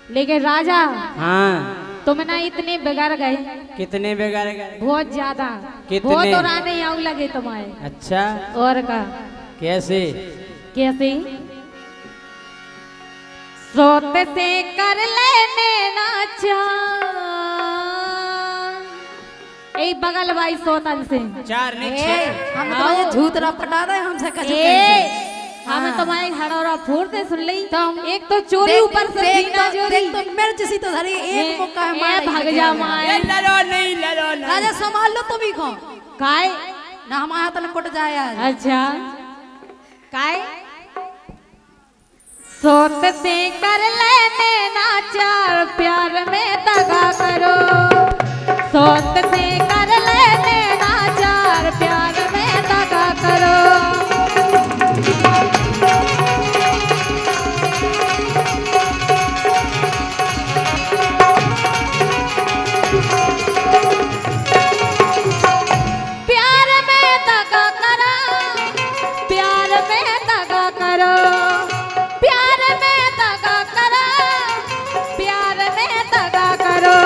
लेकिन राजा हाँ तुम ना इतने बिगड़ गए। कितने बिगड़ गए? बहुत ज्यादा। कितने? बहुत और आने आऊ लगे तुम्हारे। अच्छा और का कैसे? कैसे? सोत से कर लेने ना ए बगल भाई सोतन से चार नहीं छह। हम तो ये झूठरा पटा रहे हमसे कछु हम तुम्हारे हड़ौरा फोड़ते सुन ली। एक तो चोरी ऊपर से सीना चोरी। देख तो मिर्च सी तो धरी एक मौका है मार भाग जा माए। लड़ो नहीं लड़ो नहीं। राजा संभाल लो तुम ही को काय ना हम आया तन कुट जाए आज। अच्छा काय सोत से कर लेने ना चार प्यार में दगा करो। सोत से कर लेने ना चार प्यार में दगा करो। प्यार में दगा करो। प्यार में दगा करो। प्यार में दगा करो। प्यार में दगा करो।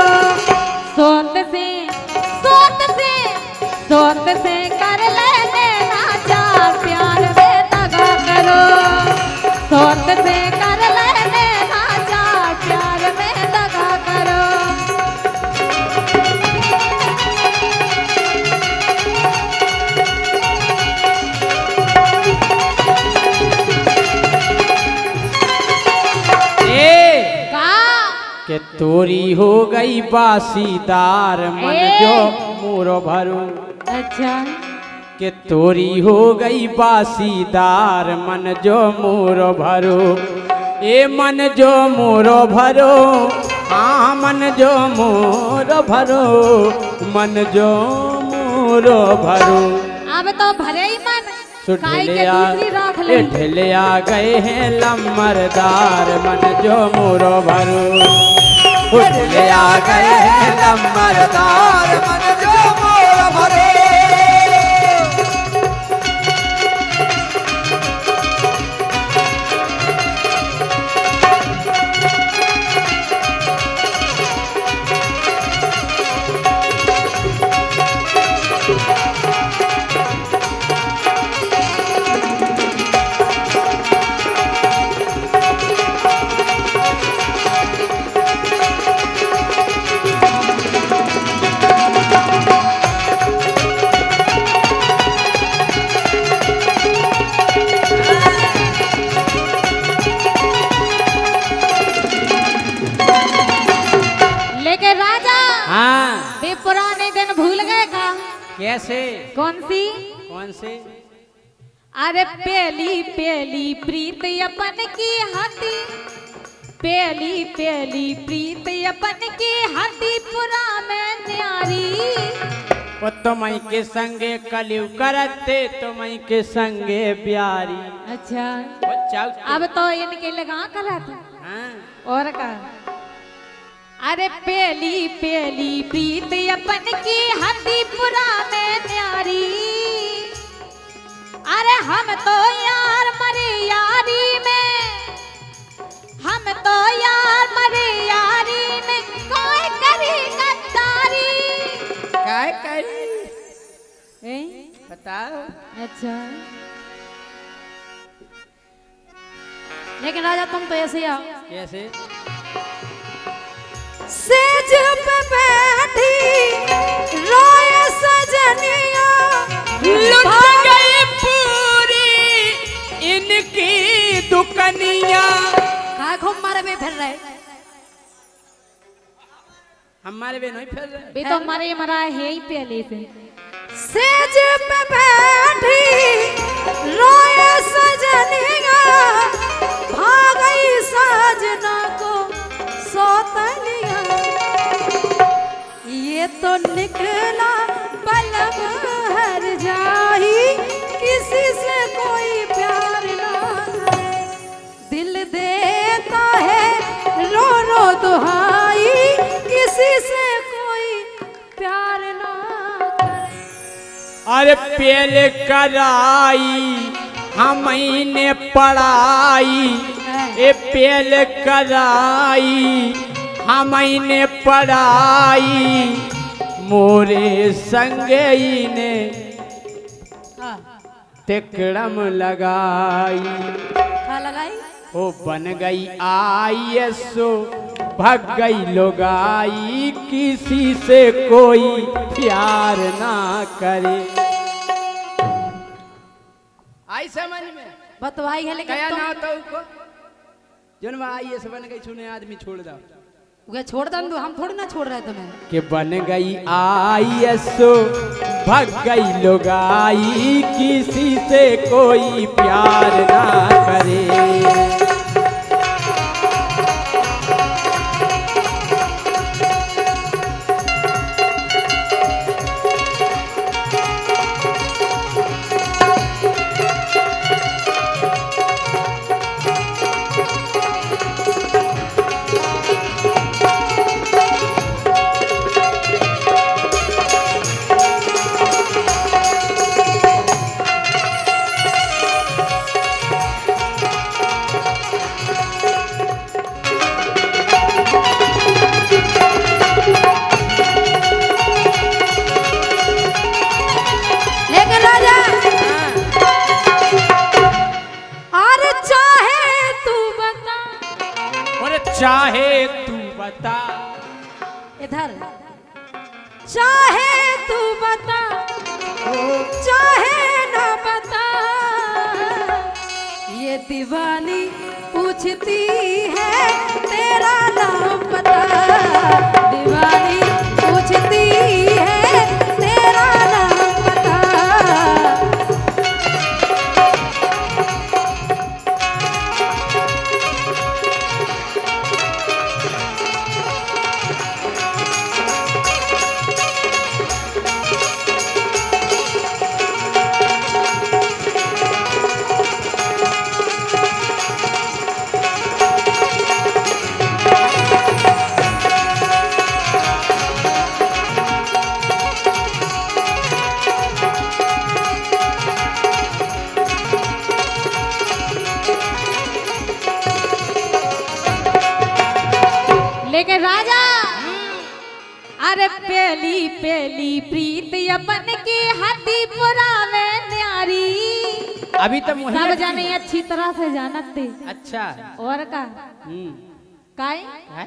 सोत से कर लेने ना चार प्यार में दगा करो। सोत से कर लेने ना चार प्यार में दगा करो। के तोरी हो गई बासीदार मन जो मोरो भरो। अच्छा के तोरी हो गई बासीदार मन जो मोरो भरो। ए मन जो मोरो भरो। हाँ मन जो मोरो भरो। मन जो मोरो भरो। अब तो भरे ही मन काय के ढिलिया दूसरी राख ले। ढिलिया गए हैं लम्बरदार मन जो मोरो भरो। ढिलिया गए हैं लम्बरदार मन जो मोरो भरो। लेकिन राजा हाँ वे पुराने दिन भूल गए का? कैसे? कौन सी? कौन से? अरे पहली पहली प्रीत अपन की हाथी। पहली पहली प्रीत अपन की हाथी पुरा में न्यारी। वो तुम्हें के संगे कलियु करते तुम्हें के संगे प्यारी। अच्छा वो चाउ अब तो इनके लगा करा था। हाँ और का अरे पहली पहली प्रीत अपन की हाथी पुरा में न्यारी। अरे हम तो यार मरे यारी में। हम तो यार मरे यारी में कोई करी गद्दारी। काय करी ए? बताओ। अच्छा लेकिन राजा तुम तो ऐसे आओ कैसे? सेज पे बैठी रोए सजनिया लुट गई पूरी इनकी दुकनिया। का घूम मारे में फिर रहे हमारे भी नहीं फिर रहे। भी तो मरे मरा है ही पहले से। सेज पे बैठी रोए सजनिया भागई साजना को सोतनिया। ये तो निकला बलम हर जाही किसी से कोई प्यार ना है। दिल देता है रो रो दुहाई किसी से कोई प्यार ना करे। अरे पहले कराई हमने पढ़ाई ए पेल कराई हमने पढ़ाई मोरे संगे ने तिकड़म लगाई। क्या लगाई? ओ बन गई आईएसओ भग गई लोगाई किसी से कोई प्यार ना करे। आई समझ में बतवाई है लेकिन क्या तुम ना तो को जोन आईएएस बन गई सुने आदमी छोड़ दो उगे छोड़ दम हम थोड़ी ना छोड़ रहे तुम्हें कि बन गई आईएसओ भग गई लोगाई किसी से कोई प्यार ना करे। चाहे तू बता इधर चाहे तू बता चाहे ना बता ये दीवानी पूछती है तेरा नाम बता। दीवानी पूछती है तेरा नाम बता। लेकिन राजा अरे पहली पहली प्रीत अपन की हती पुरावे न्यारी। अभी तो सब जाने अच्छी तरह से जानते। अच्छा और का काई है?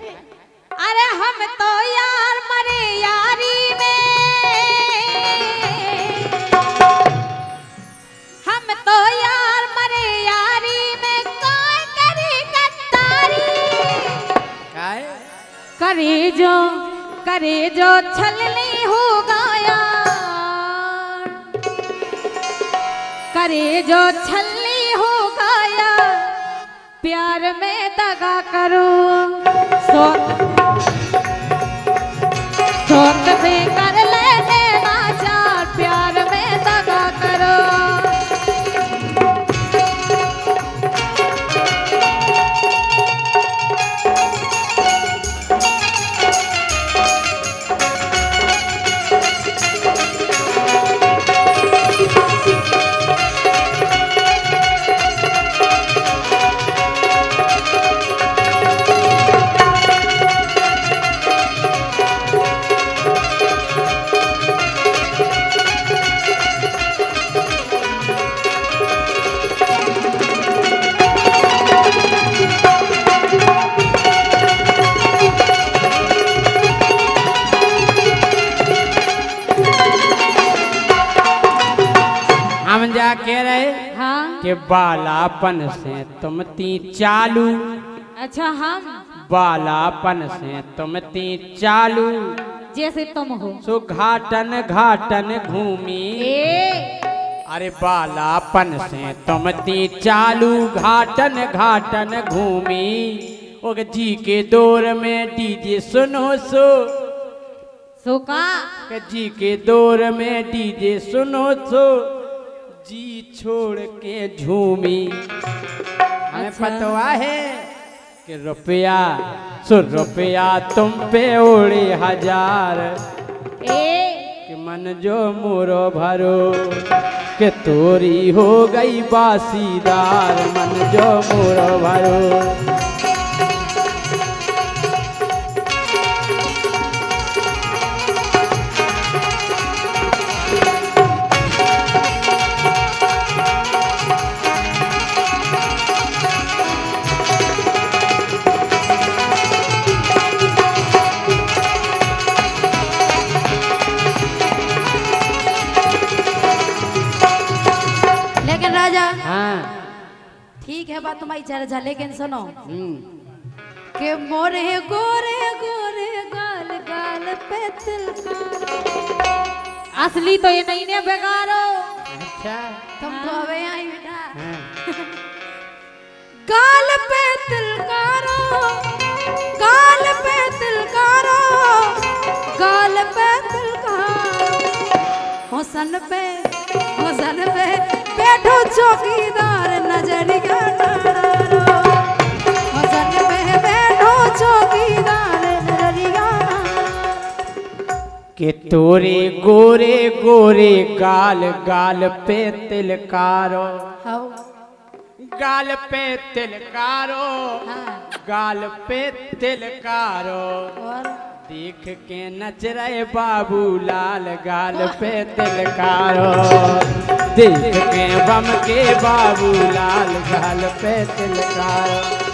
अरे हम तो यार मरे यारी में हम तो यार मरे यारी में कोई करी गद्दारी करे जो छलनी हो गया करे जो छलनी हो गया प्यार में दगा करो सोत से कर लेने नाचार प्यार में दगा करो। हम जा कह रहे हाँ कि बालापन से तुम ती चालू। अच्छा हम बालापन से तुम ती चालू जैसे तुम हो सो घाटन घाटन घूमी। अरे बालापन से तुम ती चालू घाटन घाटन घूमी। ओ जी के दौर में डीजे सुनो सो का जी के दौर में डीजे सुनो सो जी छोड़ के झूमी। हमें अच्छा। पता है कि रुपया तुम पे उड़े हजार कि मन जो मोरो भरो कि तोरी हो गई बासीदार मन जो मोरो भरो। बात तुम्हारी चर्चा, लेकिन सुनो हम्म, के मोरे गोरे गोरे गाल गाल पे तिल का। असली तो ये नहीं ने बेगारो। अच्छा तुम तो हवे आई बेटा। हाँ। गाल पे तिलकारो, गाल पे तिलकारो, गाल पे तिलकारो, हुसन पे बैठो चौकीदार नजरिया डारो, हुसन पे बैठो चौकीदार नजरिया कि तोरे गोरे गोरे गाल गाल पे तिलकारो, हाउ गाल पे तिलकारो, हाँ गाल पे तिलकारो, और देख के नच रहे बाबू लाल गाल पे तिलकारो, देख के बम के बाबू लाल गाल पे तिलकारो।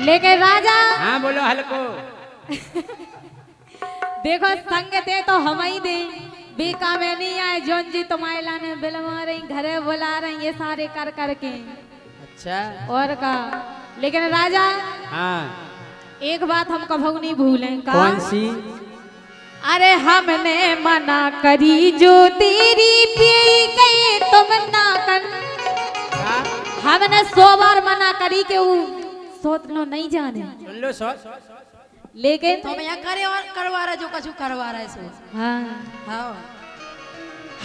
लेकिन राजा हाँ बोलो हल्को। देखो संग दे तो हम ही दे, बेका में नहीं आए जोन जी तुम्हारे लाने बिलवा रही, घरे बुला रही, ये सारे कर करके। अच्छा और का लेकिन राजा हाँ एक बात हम कभू नहीं भूलें का। कौन सी? अरे हमने मना करी जो तेरी पी गई तुम ना कर। हाँ? हमने 100 बार मना करी के वो सोच लो नहीं जाने, सुन लो सो लेकिन तुम यहाँ करे और करवा रहे जो कछु करवा रहे सो। हाँ हाँ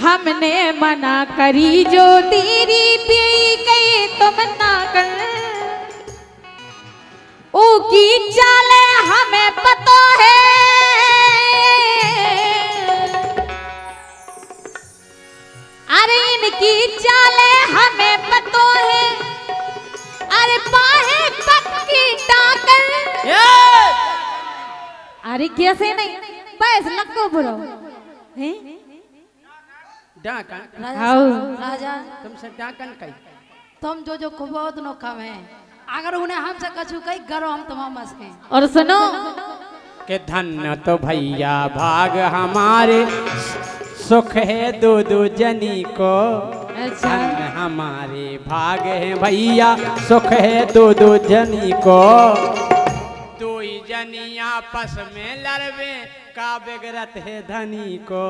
हमने मना करी जो तेरी पी गई तुम ना कर। ओ की चाले हमें पता है, अरे इनकी चाले हमें पता है, अरे बाहें पक्की टाकर। अरे कैसे नहीं बस लक्को बुरो हैं डाकन आओ। राजा तुमसे डाकन कही तुम जो जो खूब बहुत नो कम है, अगर उन्हें हमसे कछु कही करो हम तुम्हारा मस्के। और सुनो कि धन्य तो भैया भाग हमारे, सुख है दो दो जनी को। अच्छा धन्य हमारे भाग है भैया, सुख है दो दो जनी को। दो ही जनी आपस में लड़वे, का बिगड़त है धनी को।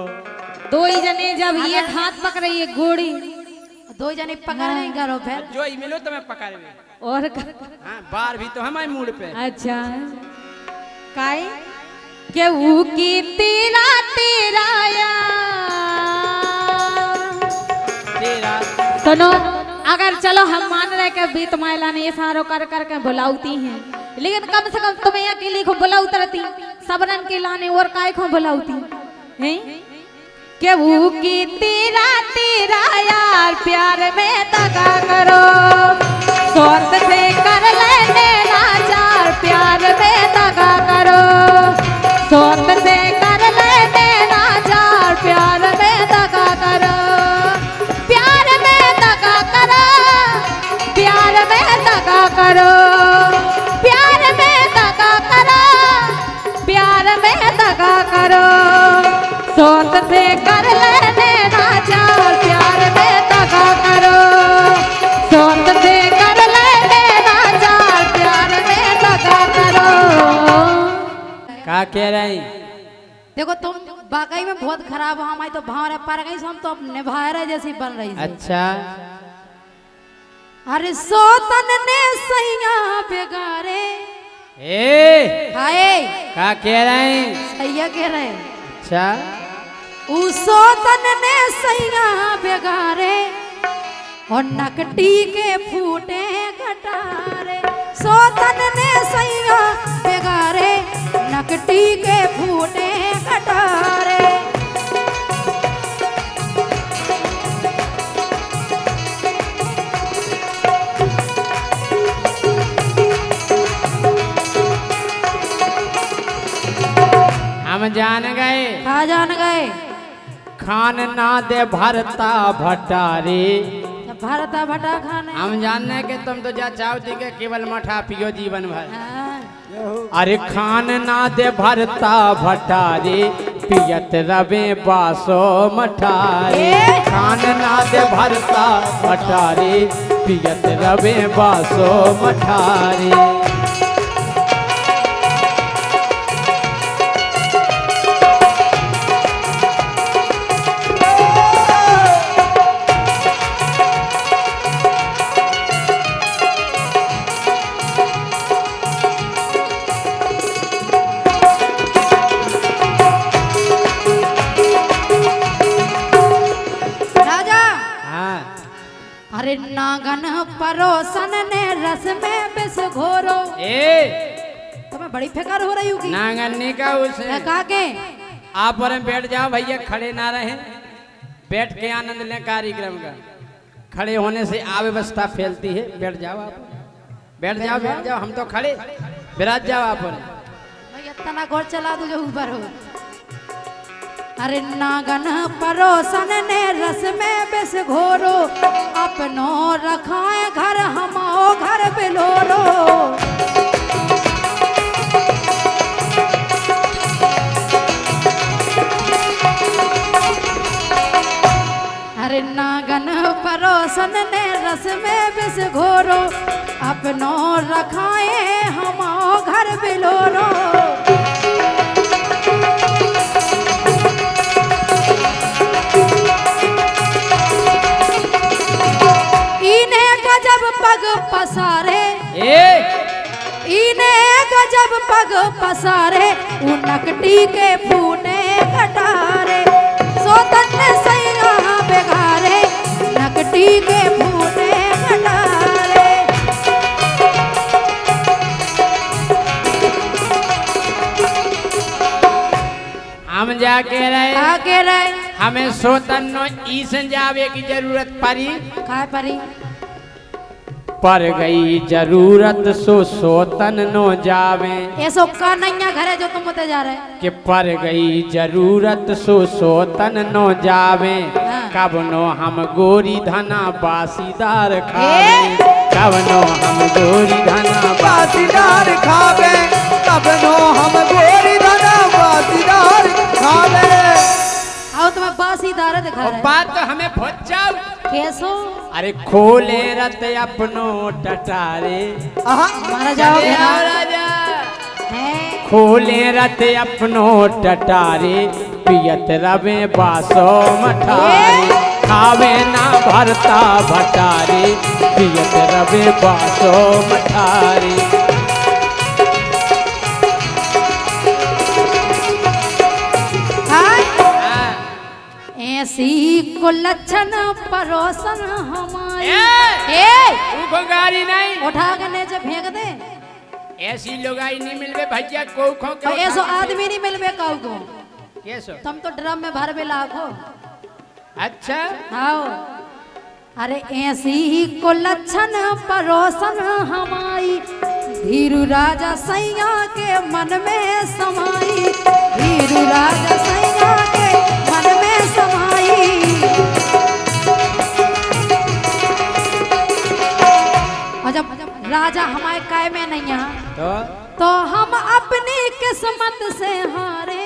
दो ही जने जब ये हाथ पकड़ रही है गोड़ी, दो जने पकड़ नहीं करो फिर। जो ही मिलो तुम्हें पकड़वे। और हाँ बार भी तो हमारे मूड पे। अच्छा काई के वो की तेरा तेरा यार। तेरा सुनो अगर चलो हम मान रहे कि भी तुम्हारे लाने ये सारो कर करके बुलाती हैं, लेकिन कम से कम तुम्हें अकेली को बुला उतरती, सबरन के लाने और काय को बुलाती हैं कि वो की तेरा तेरा यार प्यार में दगा करो, स्वार्थ से कर लेने लाचार प्यार में दगा करो, स्वार्थ से कर लेने लाचार प्यार में दगा करो, प्यार में दगा करो, प्यार में दगा करो, प्यार में दगा करो, प्यार में दगा करो, स्वार्थ से कर लेने लाचार प्यार में दगा करो, स्वार्थ से कर लेने लाचार प्यार में दगा करो। का कह रही? देखो तुम वाकई में बहुत खराब हो, हमारी तो भाव पर गई, हम तो अब निभा रहे जैसी बन रही थी। अच्छा अरे सोतन ने सैया बेगारे, ए हाय क्या कह रहे हैं? सैया कह रहे हैं। अच्छा उसो तन ने सैया बेगारे और नकटी के फूटे गटारे। सोतन ने सैया बेगारे नकटी के फूटे गटारे। हम जान गए कहा जान गए? खान ना दे भरता भटारे। भरता भटा खाने। हम जानने के तुम तो जा चाहती के केवल मठा पियो जीवन भर। हाँ। अरे खान ना दे भरता भटारे पियत रवे बासो मठारे। खान ना दे भरता भटारे पियत रवे बासो मठारे। अरे नागन परोसन ने रस में बिस घोरो। तुम्हें बड़ी फिकर हो रही होगी। नागन का उसे कहा के आप और बैठ जाओ भैया, खड़े ना रहे, बैठ के आनंद लें कार्यक्रम का। खड़े होने से अव्यवस्था फैलती है। बैठ जाओ आप, बैठ जाओ, हम तो खड़े, विराज जाओ आप। इतना घोर चला दो जो ऊपर हो। अरे नागन परोसन ने रस में बिस घोरो अपनो रखाए घर हमो घर बिलोरो। अरे नागन परोसन ने रस में बिस घोरो अपनो रखाए हमो घर बिलोरो। पग पसारे इने गजब पग पसारे उ नकटी के फूटे घटारे। सोतन ने सैया बेगारे नकटी के फूटे घटारे। हम जाके रहे आगे रहे हमें सोतन नो ईसन जावे की जरूरत पड़ी। काय परी पर गई जरूरत सो सोतन नो जावे। ऐसो का नैया घर है जो तुम होते जा रहे कि पर गई जरूरत सो सोतन नो जावे। हाँ। कब नो हम गोरी धना बासीदार खावे। कब नो हम गोरी धना बासीदार खावे। कब नो हम गोरी धना बासीदार खावे। आओ तुम्हें बासीदार दिखा रहे। बात तो हमें भूल जाओ। कैसो अरे खोले रत अपनो टटारे। हमारा जाओ राजा है। खोले रत अपनो टटारे पियत रवे बासो मठारे। खावे ना भरता भटारे पियत रवे बासो मठारे। ऐसी को लक्षण परोसन हमारी। गाड़ी नहीं उठा के नीचे फेंक दे। ऐसी लोगाई नहीं मिलवे भैया को खो तो ऐसो आदमी नहीं मिलवे काऊ को। कैसो तुम तो ड्रम में भर बे लाखो। अच्छा आओ अरे ऐसी को लक्षण परोसन हमारी। धीरू राजा सैया के मन में समाई। धीरू राजा सैया के मन में समाई। और जब राजा हमारे काय में नहीं यहाँ तो हम अपनी किस्मत से हारे।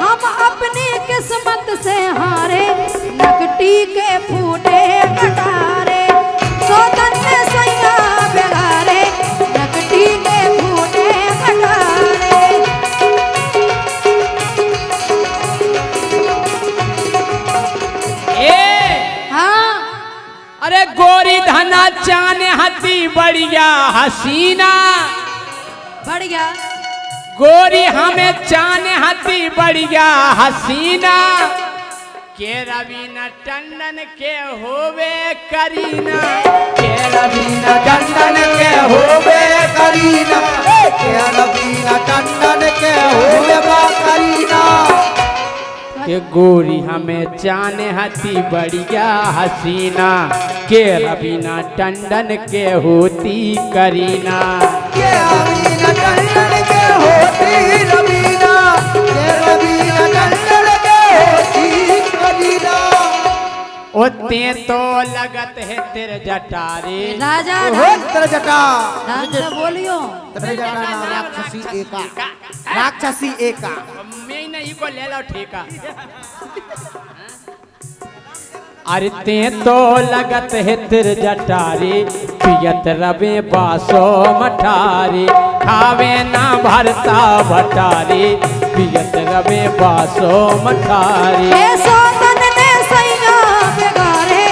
हम अपनी किस्मत से हारे नकटी के फूटे घटारे। सोतन ने सैया बेगारे नकटी के फूटे घटारे। हाँ अरे गोरी धना चान हती बढ़िया हसीना। बढ़िया गोरी हमें चाने हती बढ़िया हसीना के रवीना टंडन के होवे करीना के रवीना टंडन के होवे करीना के रवीना टंडन के होवे करीना के गोरी हमें चाने हती बढ़िया हसीना के रवीना टंडन के होती करीना के रवीना टंडन के होती रवीना के रवीना टंडन के होती करीना ओते तो लगत है तेरे जटारे राजा हो तेरे जटा ढंग से बोलियो तेरे जटा ना राक्षसी एका राक्षसी एका मैं नहीं को ले लो ठेका अरे ते तो लगत है तेरे जटारे पियत रवे बासो मठारे खावे ना भरता भटारे पियत रवे बासो मठारे ए सोतन ने सैया बेगारे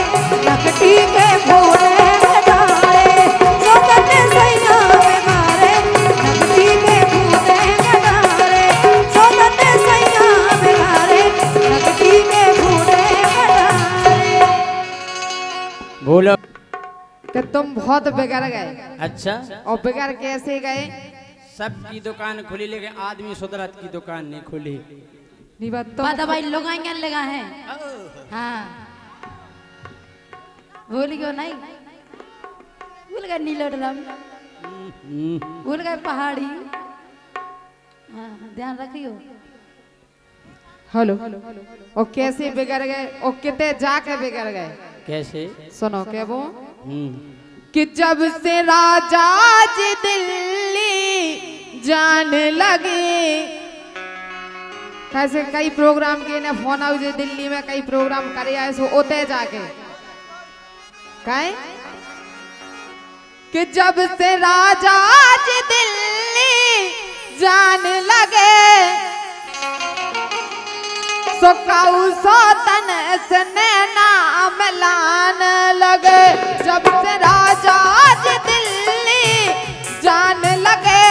लकटी के भोरे डारे सोतन ने सैया बेगारे लकटी के भोरे डारे सोतन ने सैया बेगारे लकटी के भोरे डारे बोलो कि तुम बहुत बिगड़ गए। अच्छा और बिगड़ कैसे गए? सबकी दुकान खुली लेकिन आदमी सुधरत की दुकान नहीं खुली नहीं बात तो पता भाई लोग आएंगे लगा है हाँ भूल गयो नहीं भूल गए नीलो ड्रम भूल गए पहाड़ी हाँ ध्यान रखियो हेलो और कैसे बिगड़ गए और कितने जाके बिगड़ गए? कैसे सुनो क्या वो कि जब से राजा जी दिल्ली जाने लगे कैसे कई प्रोग्राम के ने फोन आउ जे दिल्ली में कई प्रोग्राम करे आए सो ओते जाके काहे कि जब से राजा जी दिल्ली जाने लगे सो काऊ सो तन से नाम लान लगे जब से राजा जी दिल्ली जान लगे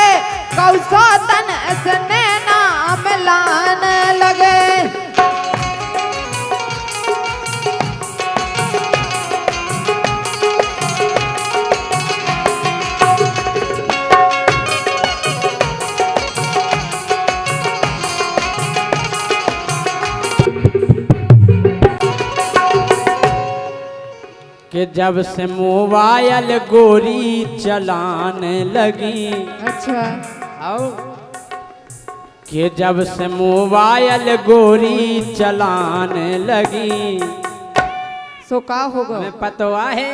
काऊ सो तन से नाम लान लगे कि जब से मोबाइल गोरी चलाने लगी अच्छा आओ कि जब से मोबाइल गोरी चलाने लगी सो का होगा हमें पता है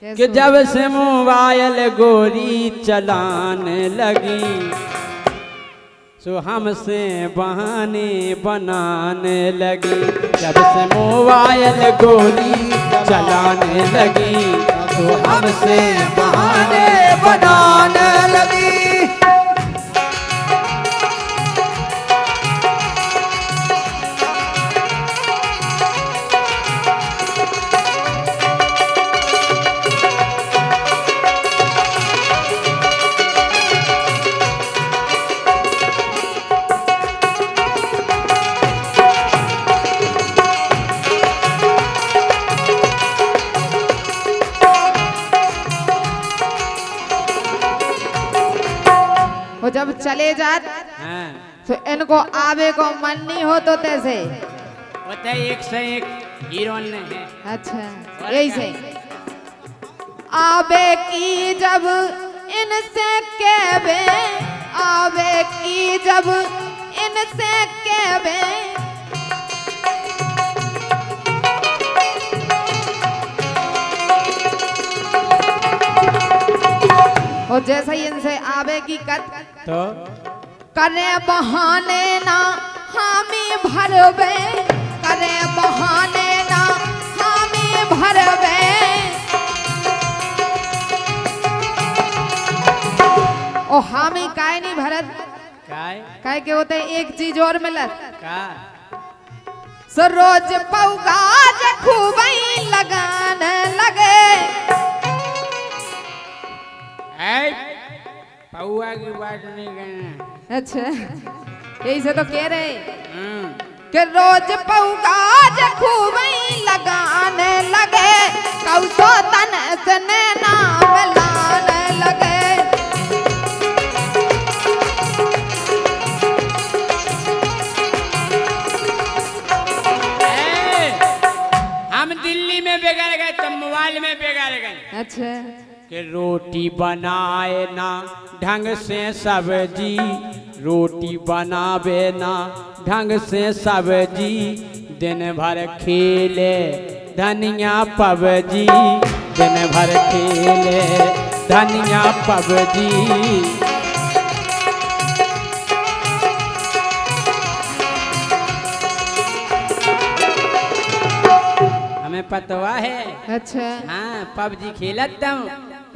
कैसे कि जब से मोबाइल गोरी चलाने लगी सो हमसे बहाने बनाने लगी जब से मोबाइल गोरी चलाने लगी तो हमसे बहाने बनाने लगी वो जब चले जात हाँ तो इनको आवे को मन नहीं हो तो तैसे होता है एक से एक हीरोइन है अच्छा यही से आवे की जब इनसे कहवे आवे की जब इनसे कहवे और जैसा ही इनसे आवे की कत तो करे बहाने ना हामी भरवे करे बहाने ना हामी भरवे ओ हामी काय नहीं भरत काय काय के होते एक चीज और मिलत का सो रोज पौगाज खूबई लगान लगे पौआ की बात नहीं कहना। अच्छा यही से तो कह रहे कि रोज पौगाज खूब लगाने लगे कौसो तन से नाम लाने लगे। हम दिल्ली में बिगड़ गए तो मोबाइल में बिगड़ गए। अच्छा कि रोटी बनाए ना ढंग से सब्जी, रोटी बनावे ना ढंग से सब्जी, दिन भर खेले धनिया पबजी, दिन भर खेले धनिया पबजी। हमें पतवा है। अच्छा हाँ पबजी खेलत तुम।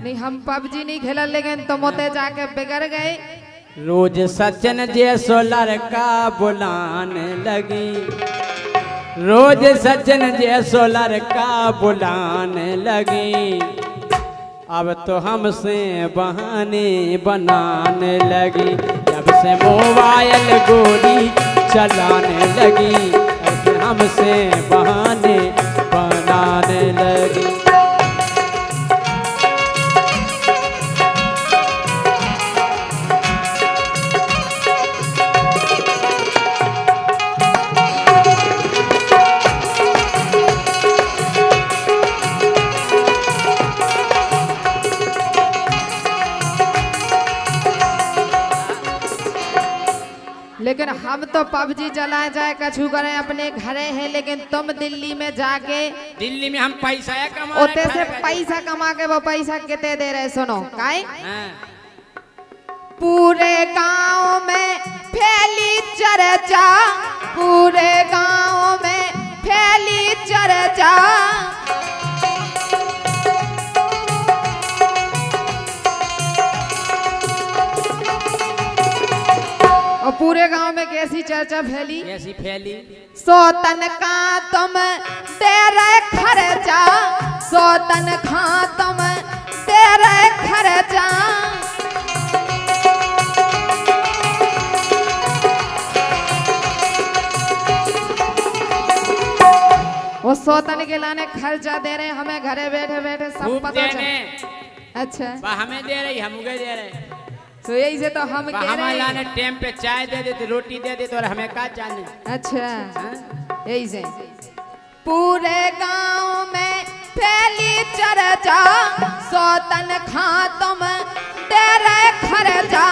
नहीं हम पबजी नहीं खेला लेकिन तुम होते जाके बिगड़ गए। रोज सचिन जैसो लड़का बुलाने लगी, रोज सचिन जैसो लड़का बुलाने लगी, अब तो हमसे बहाने बनाने लगी। जब से मोबाइल गोली चलाने लगी, अब से हमसे बहाने बनाने लगी। लेकिन हम तो पबजी चलाए जाए कछु करें अपने घरे हैं, लेकिन तुम दिल्ली में जाके दिल्ली में हम पैसा कमा ओते से पैसा कमा के वो पैसा कितने दे रहे सुनो काहे? पूरे गांव में फैली चर्चा, पूरे गांव में फैली चर्चा, और पूरे गांव में कैसी चर्चा फैली? कैसी फैली? सोतन का तुम दे रहे खर्चा, सोतन का तुम दे रहे खर्चा। वो सोतन के लाने खर्चा दे रहे, हमें घरे बैठे बैठे सब पता चले। अच्छा हमें दे रही, हम उगे दे रहे। तो यही से तो हम कह रहे हैं लाने टाइम पे चाय दे देते, रोटी दे देते, और हमें का जाने। अच्छा यही से पूरे गांव में फैली चर्चा, सोतन खा तुम दे रहे खर्चा,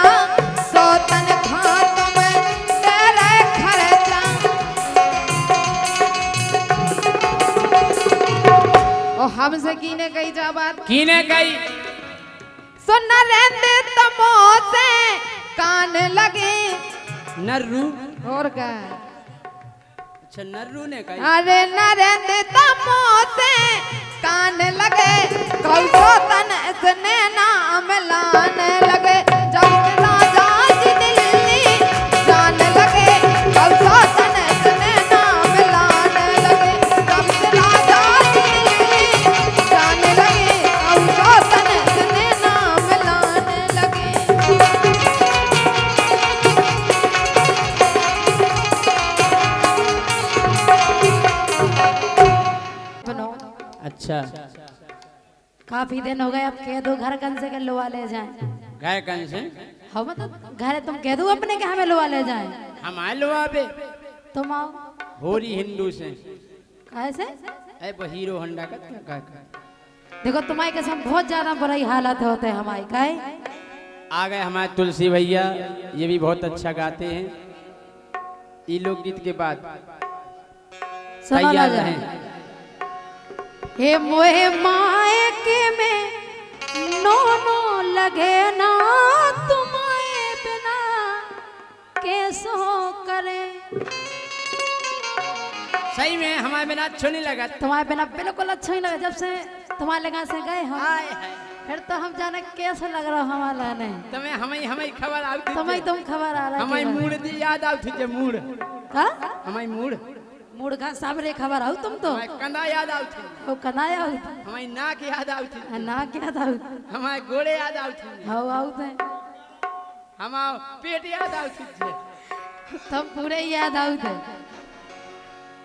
सोतन खा तुम दे रहे खर्चा। और हमसे कीने कही जा बात, कीने कही सुन रहते तमो से कान लगे। नर्रू और क्या? अच्छा नर्रू ने कही। अरे न रहते तमो से कान लगे, कौसो तन इसने नाम लाने लगे। जब से राजा जी दिल्ली जाने लगे, कौसो तन इसने नाम लाने लगे। जब से राजा जी दिल्ली जाने लगे, कौसो तन इसने नाम लाने लगे। अच्छा काफी दिन हो गए, अब कह दो घर कन से के लोआ ले जाए। गाय कन से हो मतलब घर तुम कह दो अपने के हमें लोआ ले जाए। हम आए लो आबे तुम आओ। होरी हिंदू से कैसे? ए वो हीरो होंडा का का देखो तुम्हारे कसम बहुत ज्यादा बुरी हालत होते हैं हमारी। काहे? आ गए हमारे तुलसी भैया, ये भी बहुत अच्छा गाते हैं। ये लोकगीत के बाद सुनो ना तैयार जा। रहें। हे मोहे मायके में नोनो लगे ना, तुम्हारे बिना कैसो करे। सही में हमारे बिना अच्छा नहीं लगा। तुम्हारे बिना बिल्कुल अच्छा ही लगा। जब से तुम्हारे लगा से गए हम, हाय हाय फिर तो हम जाने कैसे लग रहा हमारा नहीं। तुम्हें हमें खबर आउती तुम्हें तुम खबर आ रहा हमें मूड दी याद आउती जे मूड का हमें मूड मूड का सामने खबर आऊ तुम तो हमें कंधा याद आउती वो कनाया आऊ हमें नाक याद आउती ना क्या था हमें गोड़े याद आउती हाउ आऊ थे हम पेट याद आउत छे तब पूरे याद आउत है।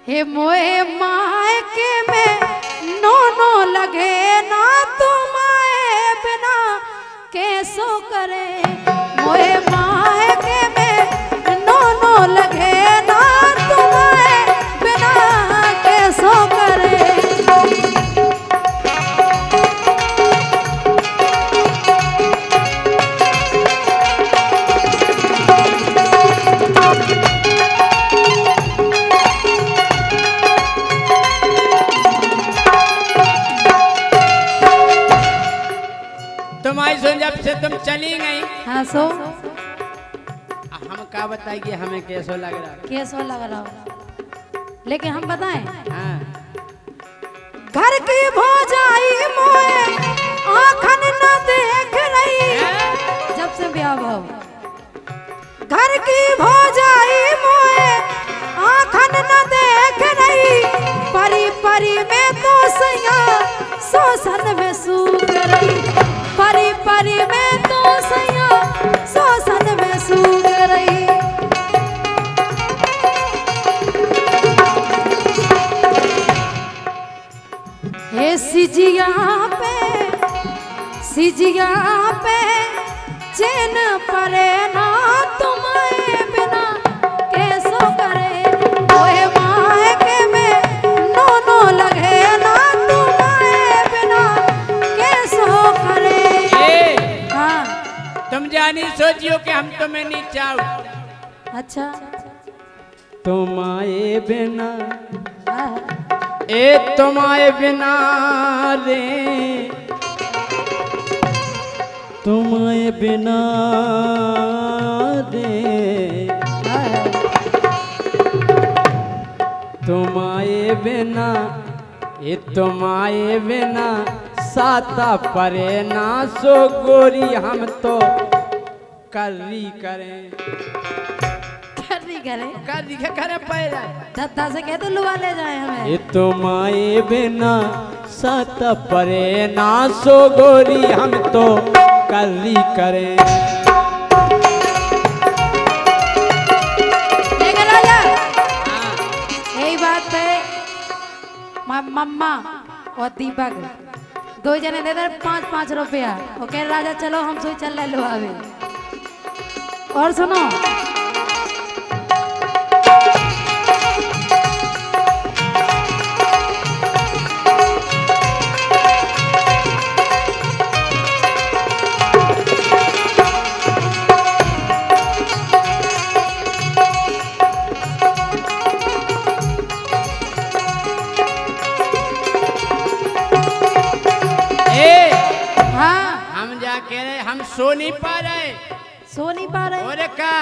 हे मोए मायके में नो लगे ना तुम्हारे बिना कैसो करे। मोए मायके में नो लगे ना तुम्हारे बिना कैसो करे। तुम्हारी सुन जब से तुम चली गई हाँ सो हम क्या बताएंगे हमें कैसा लग रहा कैसो लग रहा हो। लेकिन हम बताएं हाँ घर की भौजाई मोए आँखन न देख रही। जब से ब्याह भाव घर की भौजाई मोए आँखन न देख रही। परी परी में तो सैया शोषण में सूख रही। परी परी में तो सैया शोषण में सूख रही। हे सिजिया पे चैन परे ना तुम्हारे बिना कैसो करे। ओए मायके में नो लगे ना तुम्हारे बिना कैसो करे। हाँ तुम जानी सोचियो कि हम तुम्हें नहीं चाहू अच्छा तुम्हारे बिना हाँ। ए तुम्हारे बिना रे तुम्हारे बिना रे तुम्हारे बिना ए तुम्हारे बिना साता परे ना सो गोरी हम तो कर्री करें कर्री करें पैदा दत्ता से कहते लुआ ले जाए हमें। ये तुम्हारे बिना सात परे ना सो गोरी हम तो कर्री करें। लेकिन राजा यही बात है मम्मा और दीपक दो जने दे दे 5-5 रुपया। ओके राजा चलो हम सोई चल ले लो अभी। और सुनो हम सो नहीं पा रहे और का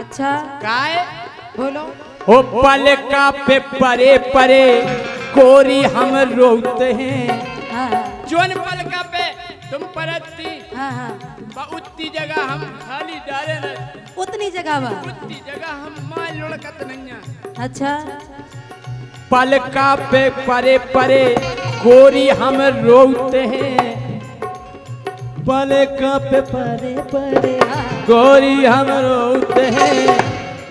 अच्छा काय बोलो। ओ पल का पे परे परे कोरी हम रोते हैं। हाँ जोन पल का पे तुम परती हाँ उतनी जगह हम खाली डाले न उतनी जगह बा उतनी जगह हम माल लुढ़कत नहीं। अच्छा पल का पे परे परे कोरी हम रोते हैं। पल का पे परे परे गोरी हम रोते हैं।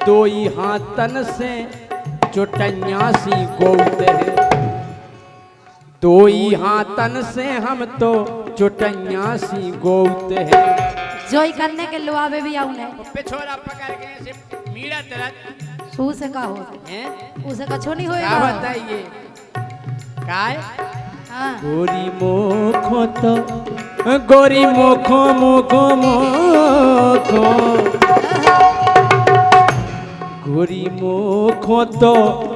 दो ही हाथन से चुटैया सी गोते हैं। दो ही हाथन से हम तो चुटैया सी गोते हैं। जोई करने के लुआवे भी आउने पिछोरा पकड़ के ऐसे मीड़ा तरह सू से का हो हैं उसे कछो नहीं क्या होएगा। बताइए काय हाँ गोरी मोखो तो गोरी मोखो मोखो मोखो गोरी मोखो तो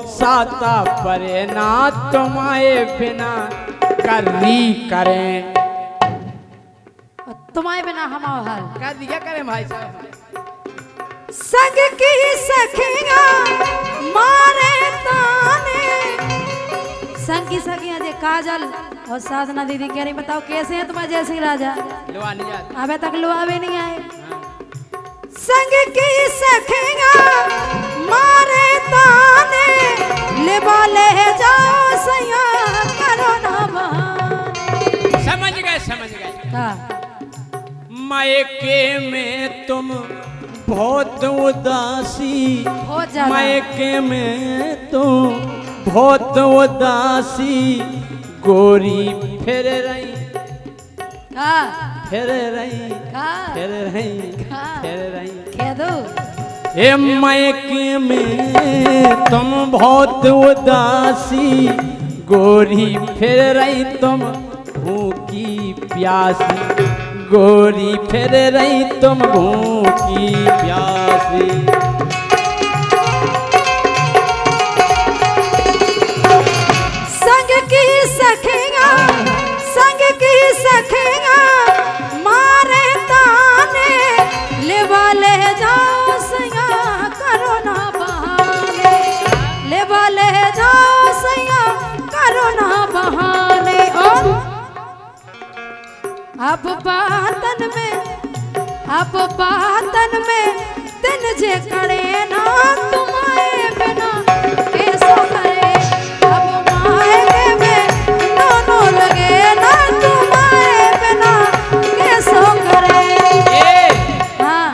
साता परे ना तुम्हारे बिना कर्री करें। तुम्हारे बिना हम हाल क्या दिया करें भाई साहब। संग की सखियां मारे ताने। संग की सखियां जे काजल और साधना दीदी कह रही बताओ कैसे हैं तुम्हारे जैसे राजा। लुआ नहीं जाता अबे तक लुआवे नहीं आए। संग की सखियां मारे ताने लेबा ले जाओ सैया करो ना बहाने। समझ गए का मैं मायके में तुम बहुत उदासी, बहुत ज्यादा। मायके में तुम बहुत उदासी, गोरी फिर रही का फिर रही का फिर रही का फिर रही। कह दो हे मायके में तुम बहुत उदासी, गोरी फिर रही तुम भूखी प्यासी, गोरी फिर रही तुम भूखी प्यासी। संग की सखियां, संग की सखियां मारे ताने, लेवा ले जाओ सैया करो ना बहाने, लेवा ले जाओ सैया करो ना बहाने। और अब बातन में दिन जे करे ना तुम्हारे बिना कैसो करे, अब मायके में दोनों लगे ना तुम्हारे बिना कैसो करे। हाँ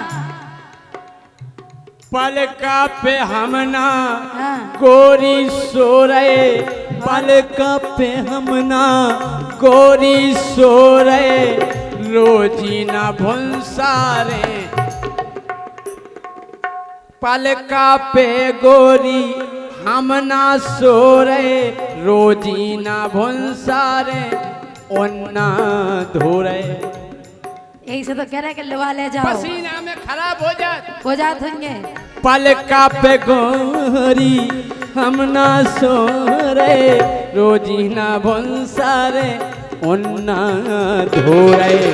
पलका पे हमना हाँ गोरी सो रहे, पलका पे हमना गोरी सो रहे, रोजी ना भुंसारे, पलका पे गोरी हम ना सो रहे, रोजी ना भुंसारे, ओन्ना धो रहे। यही से तो कह रहे कि लवा ले जाओ, पसीना में खराब हो जात होंगे। पलका पे गोरी हम ना सो रहे, रोजी ना भुंसारे, ओन्ना धो रहे।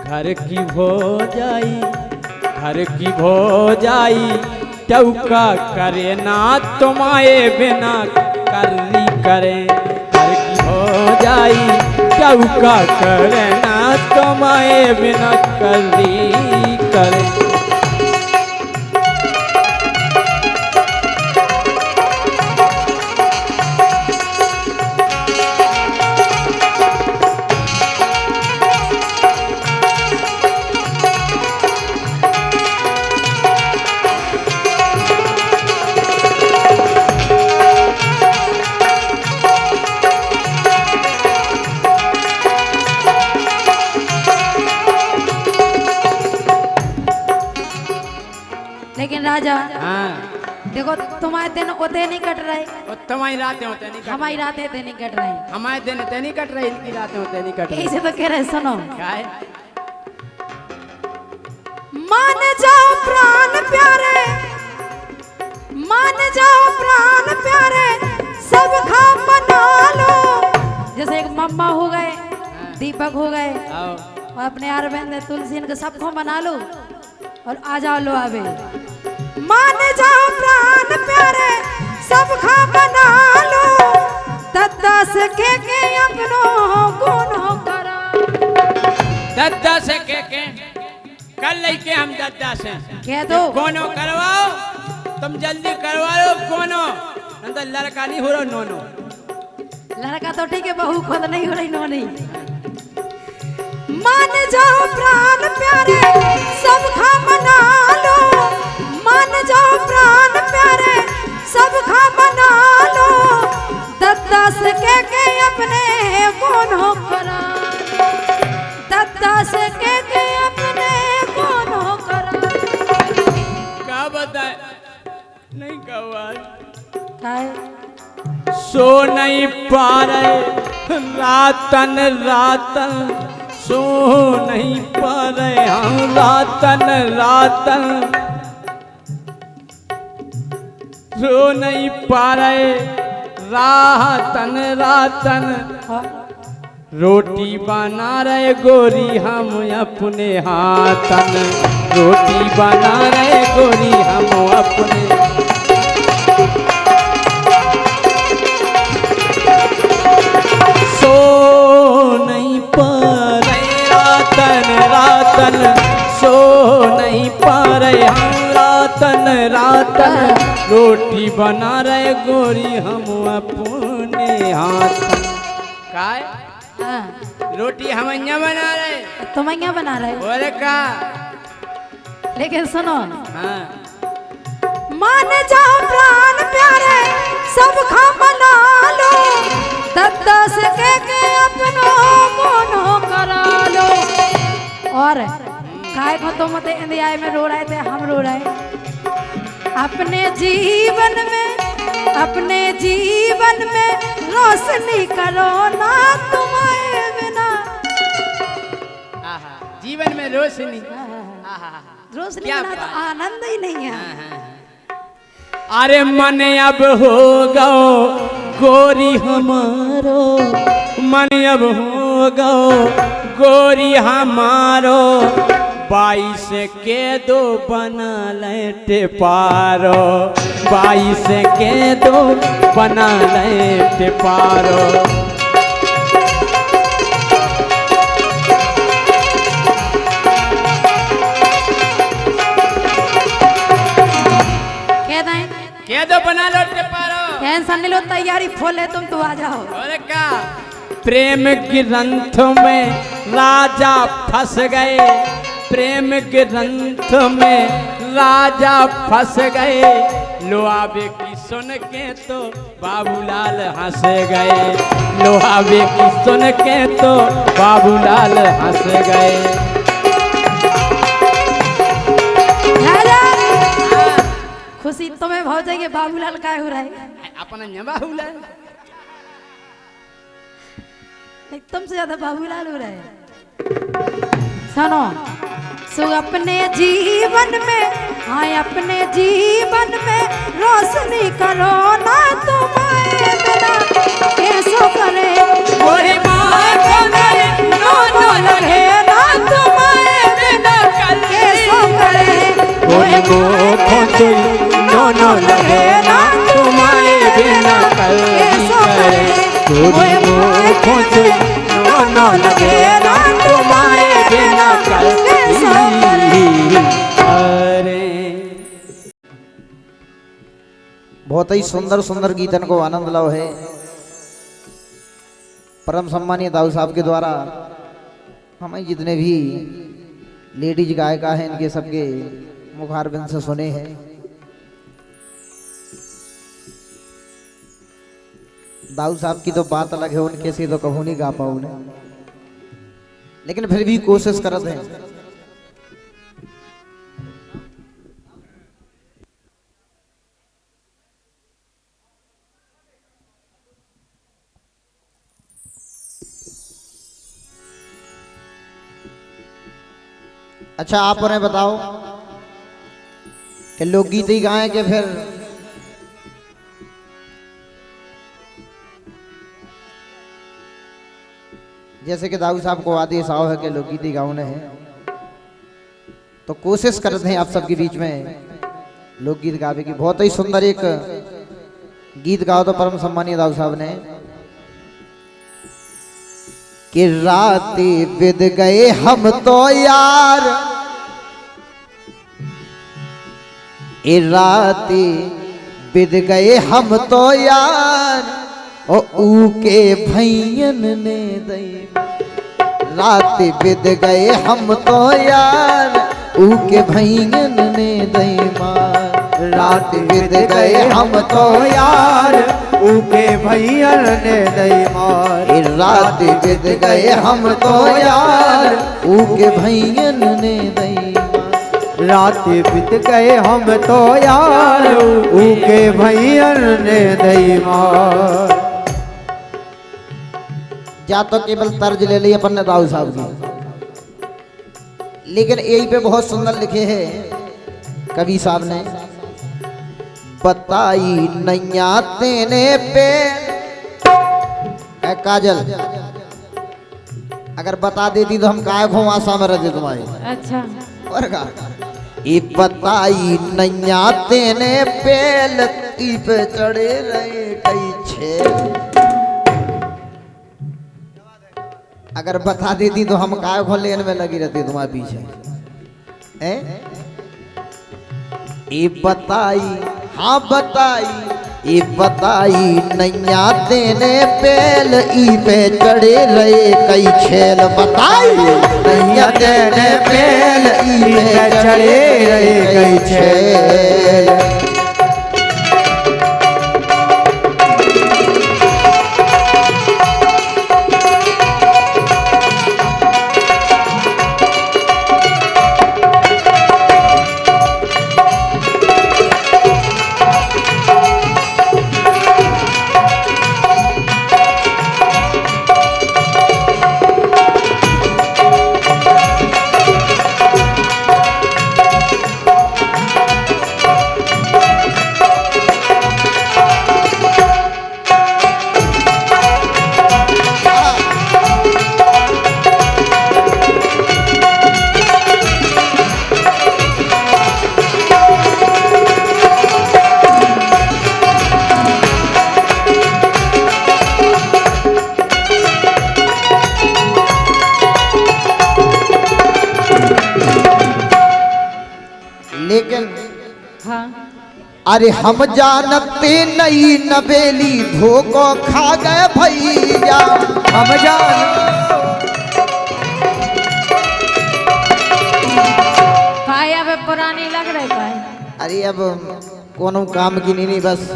घर की भौजाई, घर की भौजाई टौका करे ना तुम्हारे बिना करनी करे, घर की भौजाई टौका करे ना तुम्हारे बिना करनी करे। लेकिन राजा हाँ देखो तुम्हारे दिन ओते नहीं कट रहे, और तुम्हारी रातें होते नहीं कट हमारी रातें ते नहीं कट रही। हमारे दिन ते नहीं कट रही, इनकी रातें होते नहीं कट रही। यही से तो कह रहे सुनो, क्या है? मान जाओ प्राण प्यारे, मान जाओ प्राण प्यारे, सब खा बना लो। जैसे एक मम्मा हो गए, दीपक हो गए, आओ और अपने अरविंद तुलसी इनके सबको बना लो और आ जाओ लो आवे। मान जाओ प्राण प्यारे, सब खा बना लो, दद्दा से के अपनो गुनो करा। दद्दा से के कर लेके हम दद्दा से कह दो कोनो करवाओ, तुम जल्दी करवा लो कोनो, नहीं तो लड़का नहीं हो रहा नोनो। लड़का तो ठीक है, बहू खुद नहीं हो रही नो नहीं। मान जाओ प्राण प्यारे, सब खा बना लो, मान जाओ प्राण प्यारे, सब खा बना लो, दद्दा से के अपने कोनो करा, दद्दा से के अपने कोनो करा। क्या बताए नहीं कहा काय सो नहीं पा रहे रातन रातन, सो नहीं पा रहे हम रातन रातन, सो नहीं पा रहे रातन रातन, रोटी बना रहे गोरी हम अपने हाथन, रोटी बना रहे गोरी हम अपने। सो नहीं पा रहे रातन रातन, सो नहीं पा रहे हम रातन रातन, रोटी बना रहे गोरी हम अपने हाथन। काय हाँ रोटी हम यहाँ बना रहे। तुम यहाँ बना रहे हो, और का लेकिन सुनो, हाँ मान जाओ प्राण प्यारे सब खा बना लो, दस के अपनो मोनो करा लो। और काय को तो मत इंडिया में रो रहे थे, हम रो रहे अपने जीवन में रोशनी करो ना तुम्हारे बिना। जीवन में रोशनी, रोशनी क्या बिना तो बात। आनंद ही नहीं है। अरे मन अब हो गो गोरी हमारो, मन अब हो गो गोरी हमारो, 22 के 2 बना लेटे पारो, 22 के 2 बना लेटे पारो। क्या दो बना लेटे पारो। टेंशन नहीं लो, तैयारी फुल है, तुम तो आ जाओ। और क्या प्रेम ग्रंथ में राजा फंस गए, प्रेम ग्रंथ में राजा फंस गए, लोहावे की सुन के तो बाबूलाल हंस गए, लोहावे की सुन के तो बाबूलाल हंस गए। खुशी तुम्हें भाव जाएगी, बाबूलाल का हो रहा है अपना बाबूलाल, तुमसे ज्यादा बाबूलाल हो रहा है। सुनो, सो अपने जीवन में, हाँ अपने जीवन में रोशनी करो ना तुम्हारे बिना, कैसो करे कोई माँ करे नो नो लगे ना तुम्हारे बिना, कैसो करे कोई को नो नो लगे ना तुम्हारे बिना, कल करे कोई को नो नो लगे ना तुम्हारे बिना, कल अरे। बहुत ही सुंदर सुंदर गीतन को आनंद लो है। परम सम्मानीय दाऊ साहब के द्वारा हमें जितने भी लेडीज गायिका हैं इनके सबके मुखारबिंद से सुने हैं। दाऊ साहब की तो बात अलग है, उनके से तो कभी नहीं गा पाऊँ, लेकिन फिर भी कोशिश करते हैं। अच्छा आप उन्हें बताओ कि लोकगीत ही गाएं कि फिर जैसे कि दाऊ साहब को आदेश आओ है कि लोकगीत ही गाने हैं, तो कोशिश करते हैं आप सबके बीच में लोकगीत गावे की। बहुत ही सुंदर एक गीत गाओ तो परम सम्मानीय दाऊ साहब ने कि रातें बिद गए हम तो यार, ए रातें बिद गए हम तो यार, ओ ऊके भैयन ने दई, रातें बिद गए हम तो यार, ऊके भैयन ने दई मार, रात बिद गए हम तो यार, ऊके भैयन ने दई मार, रात बिद गए हम तो यार, ऊके भैयन ने दई मार, रात बित गए हम तो यार, ऊके भैयन ने दई मार। या तो केवल तर्ज ले ली अपन ने दाऊ साहब की, लेकिन यही पे बहुत सुंदर लिखे हैं कवि साहब ने, बताई नैया तेने पे काजल, अगर बता देती तो हम काय घूम आशा में रहते तुम्हारे। अच्छा और का ये बताई नैया तेने पे लती पे चढ़े रहे कई छे, अगर बता देती तो हम काय घोल लेन में लगी रहती तुम्हारे पीछे हैं। ये बताई, हाँ बताई, ये बताई नैया देने पेल ई पे चढ़े रहे कई छेल। बताई नैया देने पेल ई पे चढ़े रहे कई छेल। लेकिन हाँ अरे हम जानते नहीं नवेली धोखो खा गए भैया। हम जान काय अब पुरानी लग रही काय। अरे अब कोनो काम की नहीं बस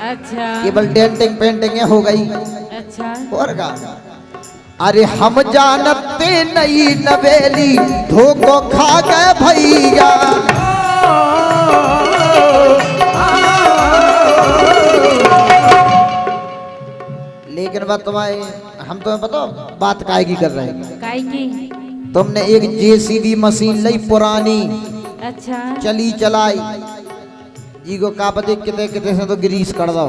अच्छा केवल डेंटिंग पेंटिंग हो गई अच्छा और का। अरे हम जानते नहीं नवेली धोखो खा गए भैया। लेकिन बात तुम्हारे हम तुम्हें पता बात काय की कर रहे हैं। काय की तुमने एक जेसीबी मशीन ली पुरानी अच्छा चली चलाई जी को का पते कितने कितने से तो ग्रीस कर दो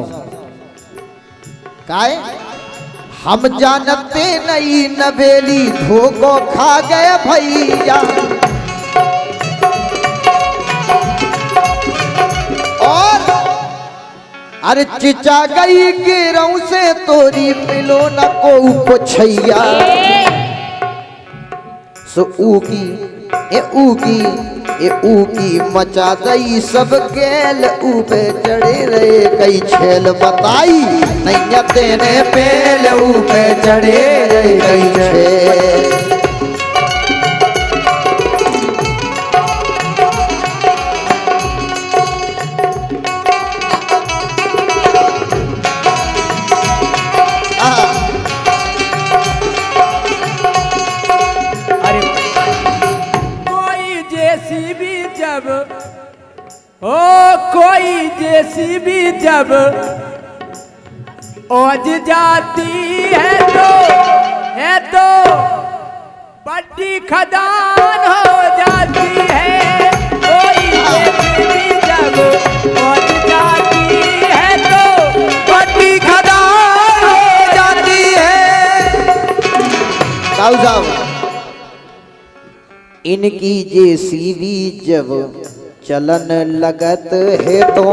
काय। हम जानते नहीं नवेली धोखो खा गए भैया। और अरे चिचा गई गिरऊ से तोरी मिलो न को पुछैया। सो ऊकी मचा दई सब गेल ऊपे चढ़े रहे कई छेल। बताई नैया तेने पेल ऊपे चढ़े रहे कई छेल। कोई जेसीबी जब ओज जाती है तो बड़ी खदान हो जाती है। कोई जेसीबी जब ओज जाती है तो बड़ी खदान हो जाती है। साहब इनकी जेसीबी जब चलन लगत है तो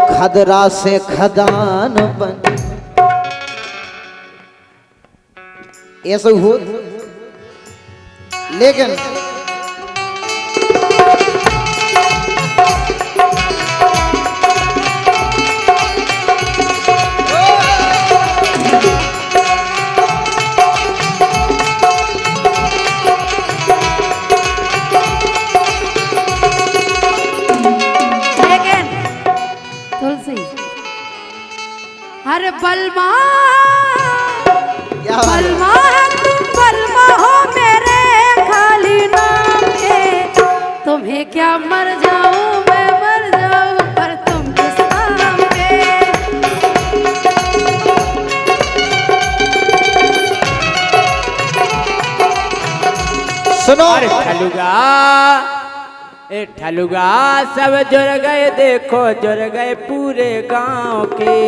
खदरा से खदान बन। ऐसा हो लेकिन अरे बलमा क्या बात है? बलमा तुम बलमा हो मेरे खाली नाम के। तुम्हें क्या मर जाऊं मैं मर जाऊं पर तुम किस काम के। सुनो अरे ठलुगा ए ठलुगा सब जुड़ गए देखो जुड़ गए पूरे गांव के।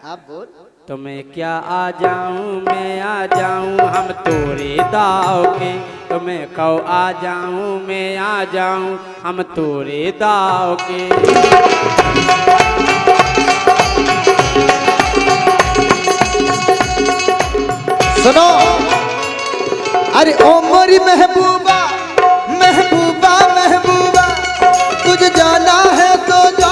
आप बोल तुम्हें क्या आ जाऊं मैं आ जाऊं हम तोरे दाव के। तुम्हें कहो आ जाऊं मैं आ जाऊं हम तोरे दाव के। सुनो अरे ओ मोरी महबूबा महबूबा महबूबा तुझे जाना है तो जा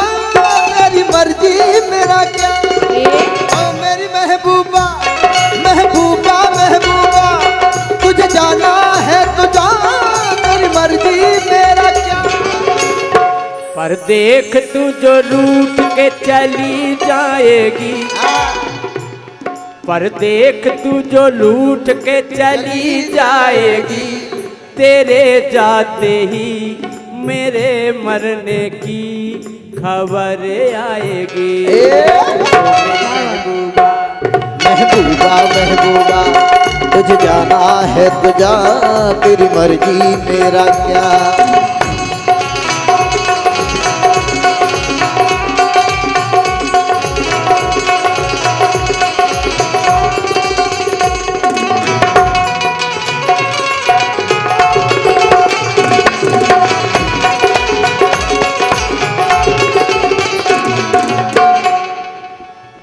पर देख तू जो रूठ के चली जाएगी, पर देख तू जो लूट के चली जाएगी, तेरे जाते ही मेरे मरने की खबर आएगी। महबूबा महबूबा तुझे जाना है तो जा, तेरी मर्जी मेरा क्या।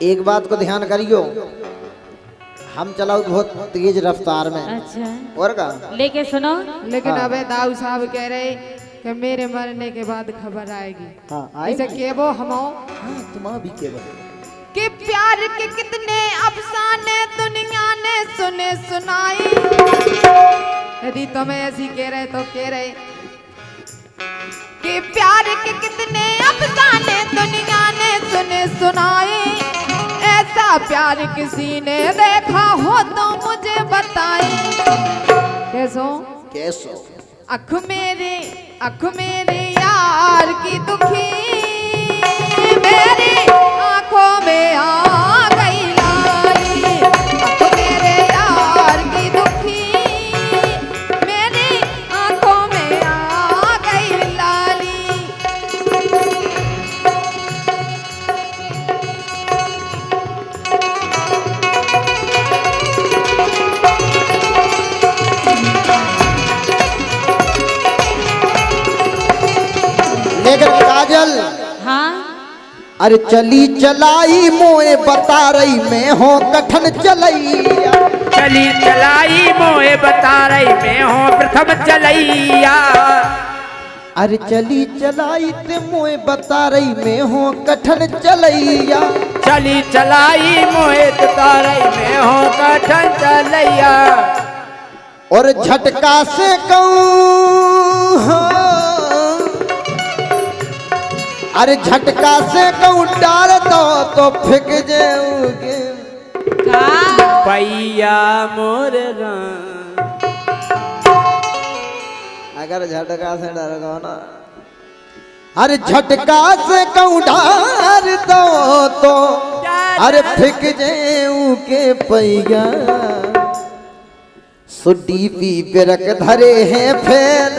एक बात को ध्यान करियो, हम चलाओ बहुत तेज रफ्तार में। अच्छा और का लेके सुनो। लेकिन हाँ। अबे दाऊ साहब कह रहे कि मेरे मरने के बाद खबर आएगी। हाँ ऐसे केबो हमो तुम भी के कि प्यार के कितने अफसाने दुनिया ने सुने सुनाई। यदि तुम्हें ऐसी कह रहे तो कह रहे कि प्यार के कितने अफसाने दुनिया ने सुने सुनाए। ऐसा प्यार किसी ने देखा हो तो मुझे बताए। कैसो कैसो अख मेरे यार की दुखी, मेरी आंखों में आ गई लाली। अख मेरे यार की दुखी, मेरी आंखों में आ गई लाली। लेकिन काजल, हाँ अरे चली चलाई मोए बता रही मैं हो कठन चलैया। चली चलाई मोए बता रही मैं हूँ प्रथम चलैया। अरे चली चलाई ते मोए बता रही मैं हो कठन चलैया। चली चलाई मोए बता रही मैं हूँ कठन चलैया। और झटका से कहूँ, अरे झटका से कहूँ डाल दो तो फेंक जाओगे। पैया मोर राम, अगर झटका से डर गो ना, अरे झटका से कहूँ डाल दो तो अरे फेंक जाऊँ के पैया। सो डीपी पे रख धरे हैं फैल,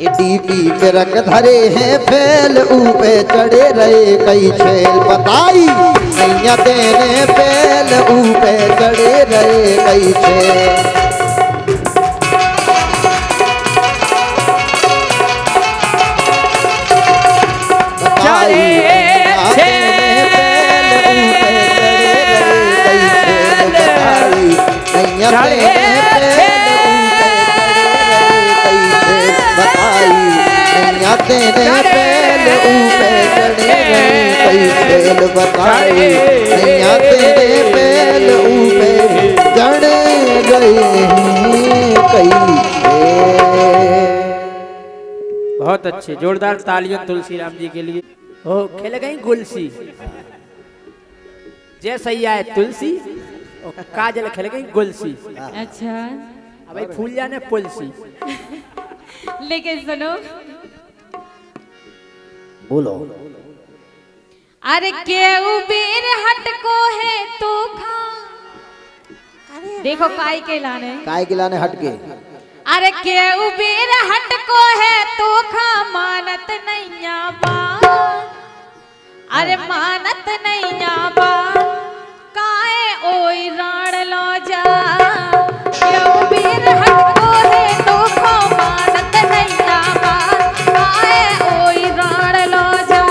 डीपी पे रख धरे हैं फैल, ऊपे चढ़े रहे कई छेल बताई नैया देने फैल, ऊपे चढ़े रहे कई छेल। बताई नैया देने फैल, ऊपे चढ़े रहे कई छेल। बताई नैया देने तेरे पेल ऊपे चढ़े रहे कई छेल। बताई नैया तेरे पेल ऊपे चढ़े गए कई छेल। बहुत अच्छे जोरदार तालियां तुलसी राम जी के लिए। ओ खेल गई गुलसी, जैसे ही आए तुलसी और काजल खेल गई गुलसी। अच्छा अब फूल जाने पुलसी। लेकिन सुनो। बोलो। अरे केहू बीर हट को है तो खा। देखो काय के लाने, काय गिलाने हट के। अरे केहू बीर हट को है तो खा, मानत नैया बात, अरे मानत नैया बात, काए ओई राण लो जा। केहू बीर हट को है तो खा, मानत नैया बात, काए ओई राण लो जा।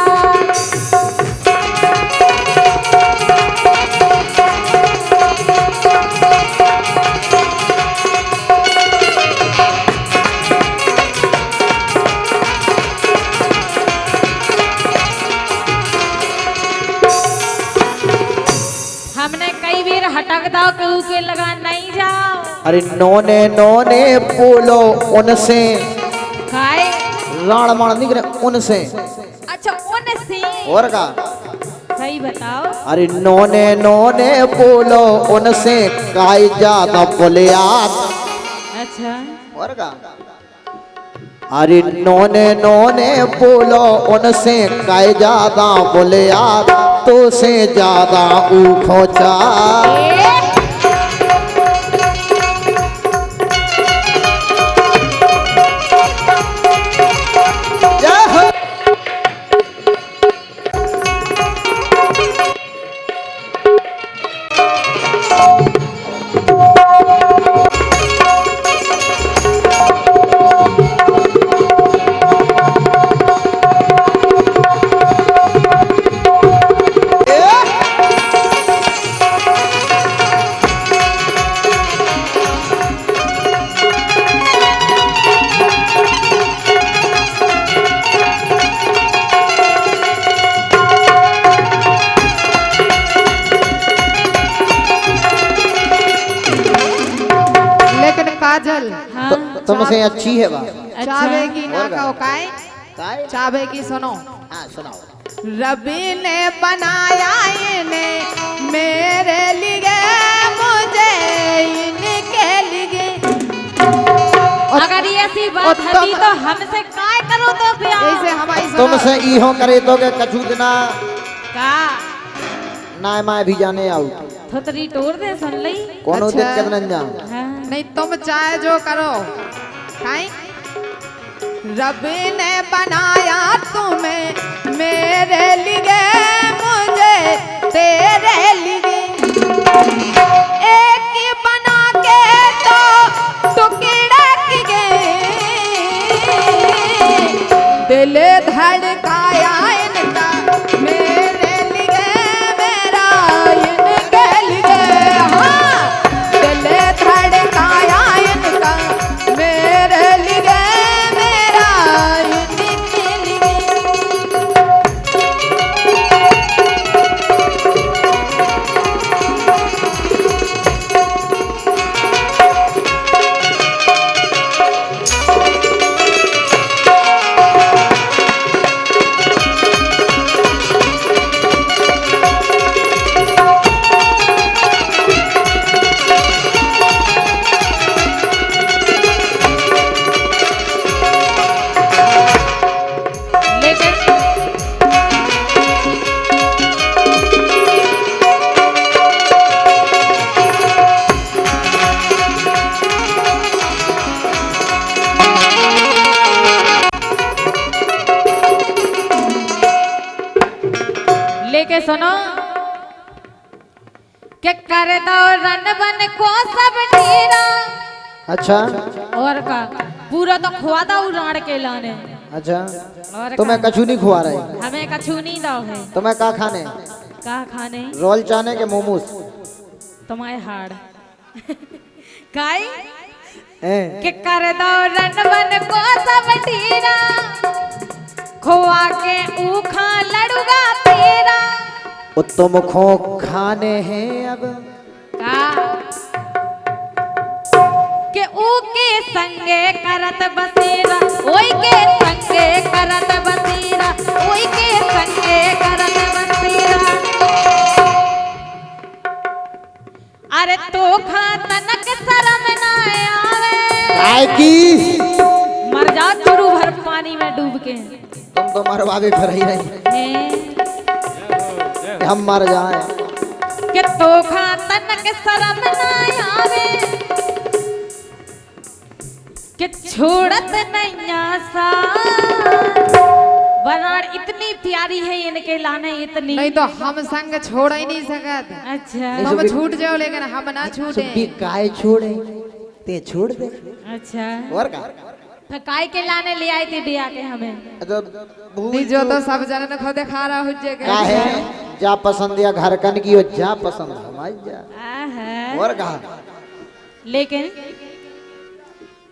हमने कई बार हटक दाओ केहू के लगा नहीं जाओ। अरे नोने नोने बोलो उनसे, खाए राण माण निकले उनसे। अच्छा उनसे। और का सही बताओ। अरे नोने नोने बोलो उनसे काय ज्यादा बोले आप। अच्छा और का अरे नोने नोने बोलो उनसे काय ज्यादा बोले आप, तो से ज्यादा खोचा। काजल हाँ। तुमसे अच्छी है बा। अच्छा। चावे की ना और का? कहो काय काय? चावे की सुनो। हाँ सुनाओ। रबी ने बनाया इन्हें मेरे लिए, मुझे इनके लिए। अगर ये ऐसी बात है तो हमसे काय करो तो प्यार। ऐसे हमारी तुमसे इहो करे तो के कछु दिना का ना मैं भी जाने आऊ। थोतरी तोड़ दे सुन लई। कोनो अच्छा। दिक्कत न जा। हाँ। नहीं तुम चाहे जो करो काई। रबी ने बनाया तुम्हें मेरे लिए, मुझे तेरे लिए। एक ही बना के तो टुकड़ा किए, दिल धड़काया इनका मेरे लिए, मेरा इनके लिए। हाँ दिल धड़काया इनका मेरे लिए, मेरा इनके लिए। लेके सुनो के कर दो रन बन को सब ढीरा। अच्छा और का पूरा तो खुआ दो उड़ाड़ के लाने। अच्छा और तुम्हें का? कछु नहीं खुआ रहे। हमें कछु नहीं दो है। तुम्हें का खाने? का खाने? रोल चाने के मोमोस? तुम्हारे हाड़ काई हैं? के कर दो रन बन को सब ढीरा, खुआ के ऊखा लड़ूगा तेरा। वो तुमको खाने हैं अब का के ऊके संगे करत बसेरा, ओई के संगे करत बसेरा, ओई के संगे करत बसेरा। अरे तो खा तनक शरम ना आवे। काय की? मर जा चुरू भर पानी में डूब के। तुम तो मरवावे फिर ही रही। हैं? हम मर जाए। के तो खा तनक शरम ना आवे, के छोड़त नैया सा। वराड़ इतनी प्यारी है इनके लाने इतनी। नहीं तो हम संग छोड़ ही नहीं सकते। अच्छा तुम छूट जाओ लेकिन हम ना छूटे। सुबी काय छोड़े ते छोड़ दे। अच्छा और का? तो काय के लाने ले आई थी बिया के हमें। तो नहीं जो तो सब जन खुद खा रहा हो का है जा पसंद या घर कन की हो जा पसंद हमारी जा। आहा। और कहा लेकिन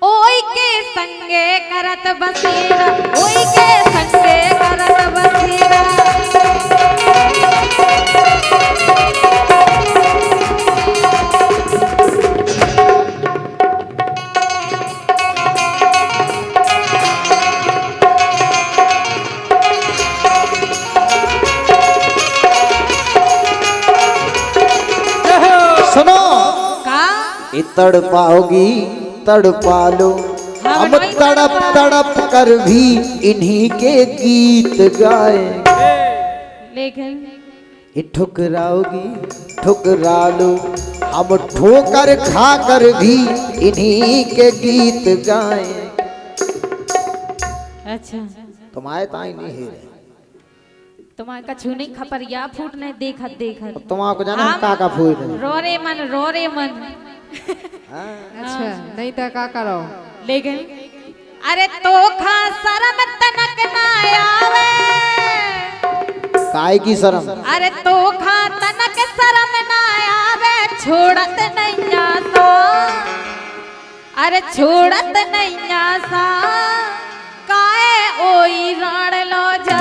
ओई के संगे करत बसेरा, ओई के संगे करत बसेरा। ये तड़पाओगी तड़पा लो, हम तड़प तड़प कर भी इन्हीं के गीत गाए। लेकिन ये ठुकराओगी ठुकरा लो, हम ठोकर खा कर भी इन्हीं के गीत गाए। अच्छा तुम्हारे ताई नहीं है, तुम्हारे का छूने खपरिया फूटने देखत देखत तुम्हारे जाना हम का फूट है। रो रे मन। अच्छा नहीं तो का करो। लेकिन अरे तो खा शर्म तनक ना आवे, काय की शर्म? अरे तो खा तनक शर्म ना आवे, छोड़त नहीं आसा, अरे छोड़त नहीं आसा, काए ओई राण लो जा।